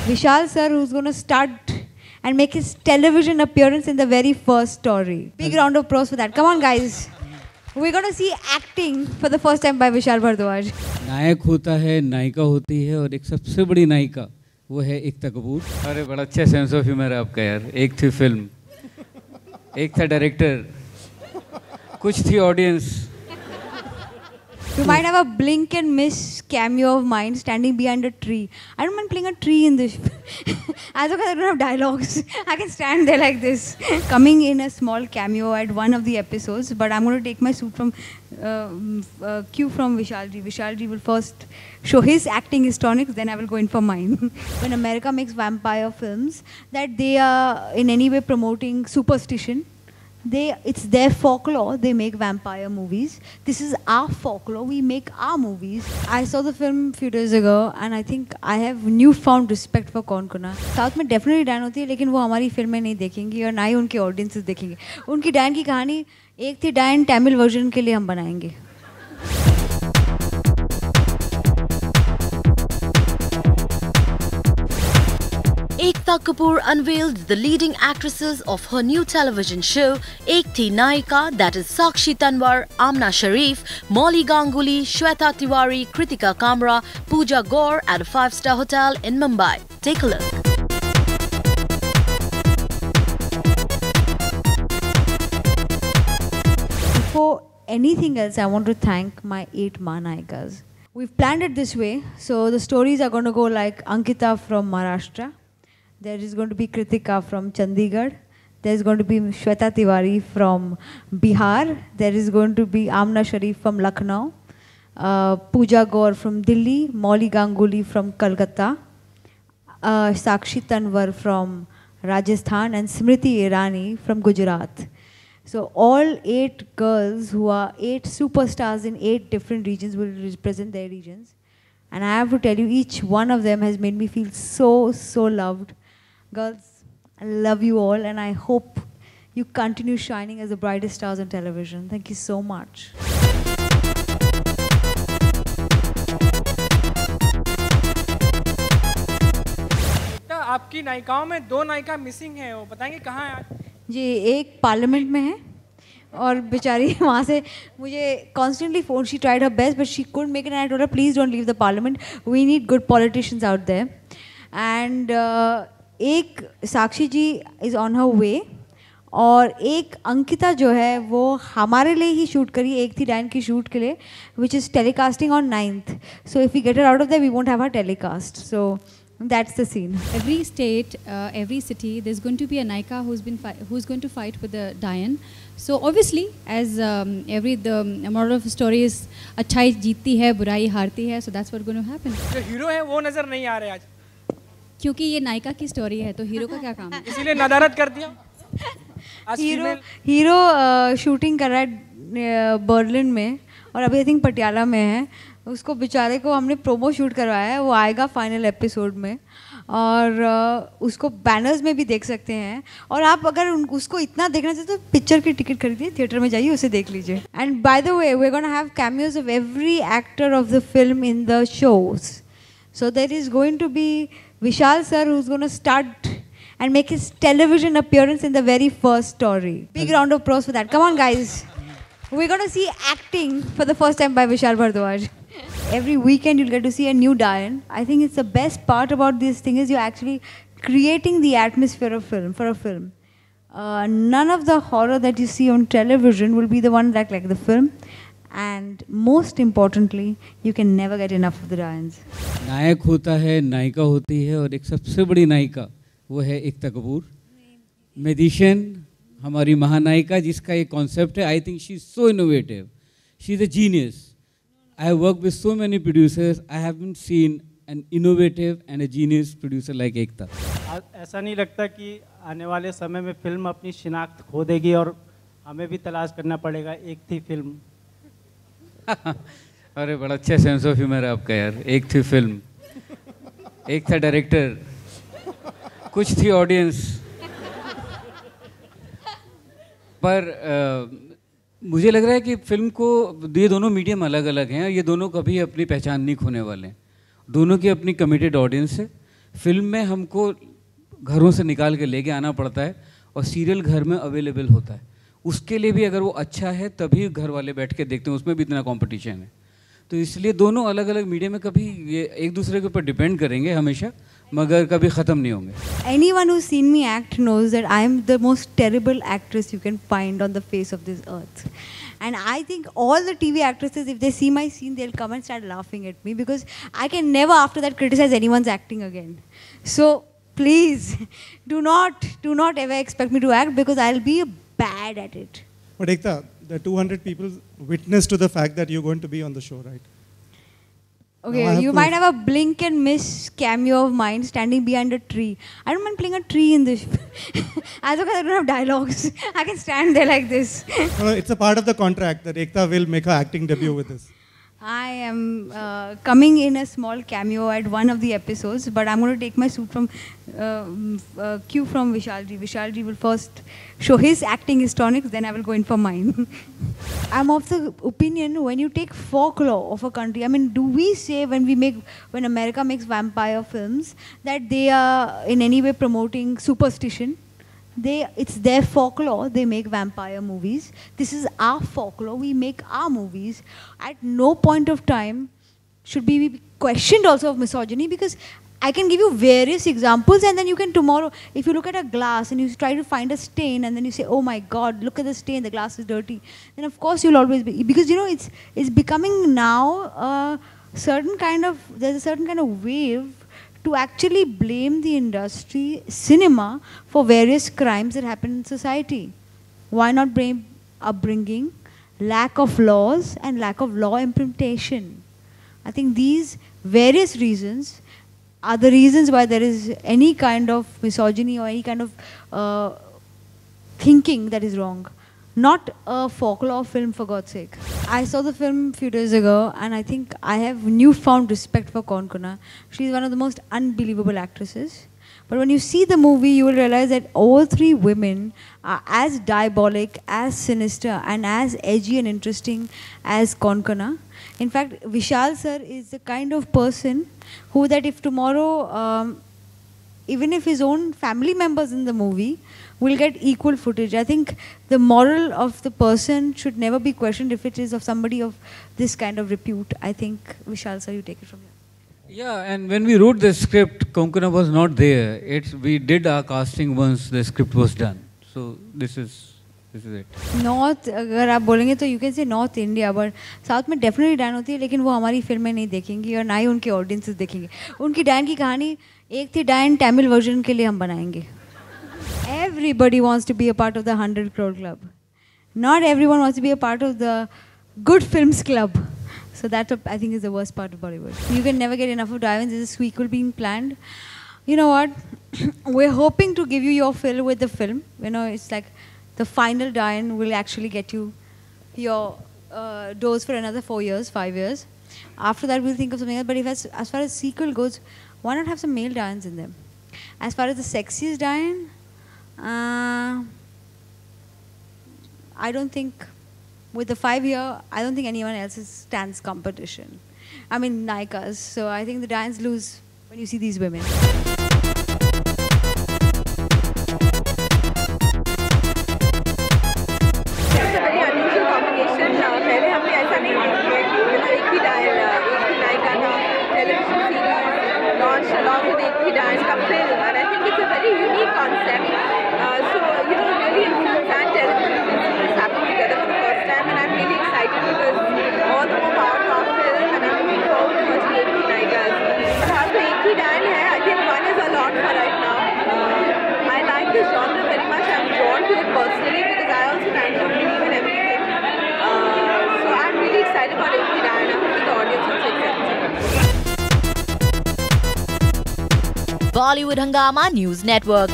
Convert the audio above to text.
Vishal sir, who's going to start and make his television appearance in the very first story. Big round of applause for that. Come on, guys. We're going to see acting for the first time by Vishal Bhardwaj. नायक होता है, नायिका होती है, और एक सबसे बड़ी नायिका वो है एकता कपूर। अरे बड़ा अच्छा सेंस ऑफ ह्यूमर है आपका यार। एक थी फिल्म, एक था डायरेक्टर, कुछ थी audience. You might have a blink and miss cameo of mine standing behind a tree. I don't mind playing a tree in this. As long as I don't have dialogues, I can stand there like this. Coming in a small cameo at one of the episodes, but I'm going to take my suit from cue from Vishalji. Vishalji will first show his acting histrionics, then I will go in for mine. When America makes vampire films, that they are in any way promoting superstition. It's their folklore. They make vampire movies. This is our folklore. We make our movies. I saw the film a few days ago, and I think I have newfound respect for कौन कोना। South में definitely डायन होती है, लेकिन वो हमारी फिल्में नहीं देखेंगी और ना ही उनके ऑडियंसेस देखेंगे। उनकी डायन की कहानी एक थी, डायन तमिल वर्जन के लिए हम बनाएंगे। Ekta Kapoor unveiled the leading actresses of her new television show, Ek Thi Nayika, that is Sakshi Tanwar, Amna Sharif, Molly Ganguly, Shweta Tiwari, Kritika Kamra, Pooja Gaur at a 5-star hotel in Mumbai. Take a look. Before anything else, I want to thank my 8 Mahanayikas. We've planned it this way, so the stories are going to go like Ankita from Maharashtra. There is going to be Kritika from Chandigarh. There is going to be Shweta Tiwari from Bihar. There is going to be Amna Sharif from Lucknow. Pooja Gaur from Delhi. Molly Ganguly from Kolkata. Sakshi Tanwar from Rajasthan. And Smriti Irani from Gujarat. So all 8 girls who are 8 superstars in 8 different regions will represent their regions. And I have to tell you, each one of them has made me feel so, so loved. Girls, I love you all, and I hope you continue shining as the brightest stars on television. Thank you so much. आपकी नायिकाओं में 2 नायिका missing हैं, वो बताएंगे कहाँ हैं आज? जी, एक पार्लियामेंट में है और बेचारी वहाँ से मुझे constantly phone. She tried her best, but she couldn't make it. And I told her, please don't leave the parliament. We need good politicians out there. And एक साक्षी जी इज़ ऑन हर वे, और एक अंकिता जो है वो हमारे लिए ही शूट करी, एक थी डायन की शूट के लिए, which is telecasting on 9th. So if we get it out of that, we won't have her telecast. सो that's the scene. Every state, every city, there's going to be a Naika who's going to fight with the Dian. So obviously, as the moral of the story is, अच्छाई जीतती है, बुराई हारती है. So that's what's going to happen. जो hero है वो नजर नहीं आ रहे आज, क्योंकि ये नायिका की स्टोरी है, तो हीरो का क्या काम है? इसीलिए नदारत कर दिया। हीरो शूटिंग कर रहा है बर्लिन में, और अभी आई थिंक पटियाला में है. उसको बेचारे को हमने प्रोमो शूट करवाया है, वो आएगा फाइनल एपिसोड में, और उसको बैनर्स में भी देख सकते हैं. और आप अगर उसको इतना देखना चाहते तो पिक्चर की टिकट खरीदिए, थिएटर में जाइए, उसे देख लीजिए. And by the way, we are gonna have cameos of every actor of the film in the shows. So there is going to be Vishal sir, who's going to start and make his television appearance in the very first story. Big round of applause for that. Come on, guys. We're going to see acting for the first time by Vishal Bhardwaj. Every weekend you'll get to see a new Dian. I think it's the best part about this thing is you're actually creating the atmosphere of film for a film. None of the horror that you see on television will be the one like the film. And most importantly, you can never get enough of the Dians. नायक होता है, नायिका होती है, और एक सबसे बड़ी नायिका वो है एकता कपूर. मैजिशियन, हमारी महानायिका, जिसका ये कॉन्सेप्ट है. I think she is so innovative. She is a genius. I have worked with so many producers. I haven't seen an innovative and a genius producer like Ekta. ऐसा नहीं लगता कि आने वाले समय में फिल्म अपनी शिनाख्त खो देगी और हमें भी तलाश करना पड़ेगा एक थी फिल्म? अरे बड़ा अच्छा सेंस ऑफ ह्यूमर है आपका यार. एक थी फिल्म, एक था डायरेक्टर, कुछ थी ऑडियंस. पर मुझे लग रहा है कि फिल्म को, ये दोनों मीडियम अलग अलग हैं, ये दोनों कभी अपनी पहचान नहीं खोने वाले हैं. दोनों की अपनी कमिटेड ऑडियंस है. फिल्म में हमको घरों से निकाल के लेके आना पड़ता है और सीरियल घर में अवेलेबल होता है। उसके लिए भी अगर वो अच्छा है तभी घर वाले बैठ के देखते हैं, उसमें भी इतना कंपटीशन है। तो इसलिए दोनों अलग अलग मीडियम में कभी ये एक दूसरे के ऊपर डिपेंड करेंगे हमेशा, मगर कभी ख़त्म नहीं होंगे। Anyone who's seen me act knows that I am the most terrible actress you can find on the face of this earth. And I think all the TV actresses, if they see my scene, they'll come and start laughing at me because I can never after that criticize anyone's acting again. So please, do not ever expect me to act because I'll be bad at it. But Ekta, the 200 people witness to the fact that you're going to be on the show, right? Okay, you might have a blink and miss cameo of mine standing behind a tree. I don't mind playing a tree in this. As long as I don't have dialogues, I can stand there like this. No, it's a part of the contract that Ekta will make her acting debut with this. I am coming in a small cameo at one of the episodes, but I'm going to take my suit from cue from Vishalji. Vishalji will first show his acting histrionics, then I will go in for mine. I'm of the opinion when you take folklore of a country, I mean, do we say when America makes vampire films that they are in any way promoting superstition? It's their folklore, they make vampire movies. This is our folklore, we make our movies. At no point of time should be questioned also of misogyny, because I can give you various examples and then you can tomorrow, if you look at a glass and you try to find a stain and then you say, oh my God, look at the stain, the glass is dirty. Then of course you'll always be, because you know, it's becoming now there's a certain kind of wave to actually blame the industry, cinema, for various crimes that happen in society. Why not blame upbringing, lack of laws, and lack of law implementation? I think these various reasons are the reasons why there is any kind of misogyny or any kind of thinking that is wrong. Not a folklore film, for God's sake. I saw the film a few days ago and I think I have newfound respect for Konkona. She's one of the most unbelievable actresses. But when you see the movie, you will realize that all three women are as diabolic, as sinister, and as edgy and interesting as Konkona. In fact, Vishal sir is the kind of person who that if tomorrow, even if his own family members in the movie will get equal footage. I think the moral of the person should never be questioned if it is of somebody of this kind of repute. I think, Vishal sir, you take it from here. Yeah, and when we wrote the script, Konkona was not there. We did our casting once the script was done. So this is it. North, अगर आप बोलेंगे तो you can say North India, but South में definitely डायन होती है, लेकिन वो हमारी फिल्में नहीं देखेंगी और ना ही उनके ऑडियंसेस देखेंगे. उनकी डायन की कहानी एक थी, डायन तमिल वर्जन के लिए हम बनाएंगे. Everybody wants to be a part of the 100 crore club. Not everyone wants to be a part of the good films club. So that I think is the worst part of Bollywood. You can never get enough of Diamonds. There's a sequel being planned. You know what? We're hoping to give you your fill with the film. You know, it's like the final Dian will actually get you your dose for another 4 years, 5 years. After that, we'll think of something else. But as far as sequel goes, why not have some male Dians in them? As far as the sexiest Dian, I don't think, with the 5 year, I don't think anyone else stands competition. I mean, Naikas. So I think the Dians lose when you see these women. Bollywood Hungama News Network.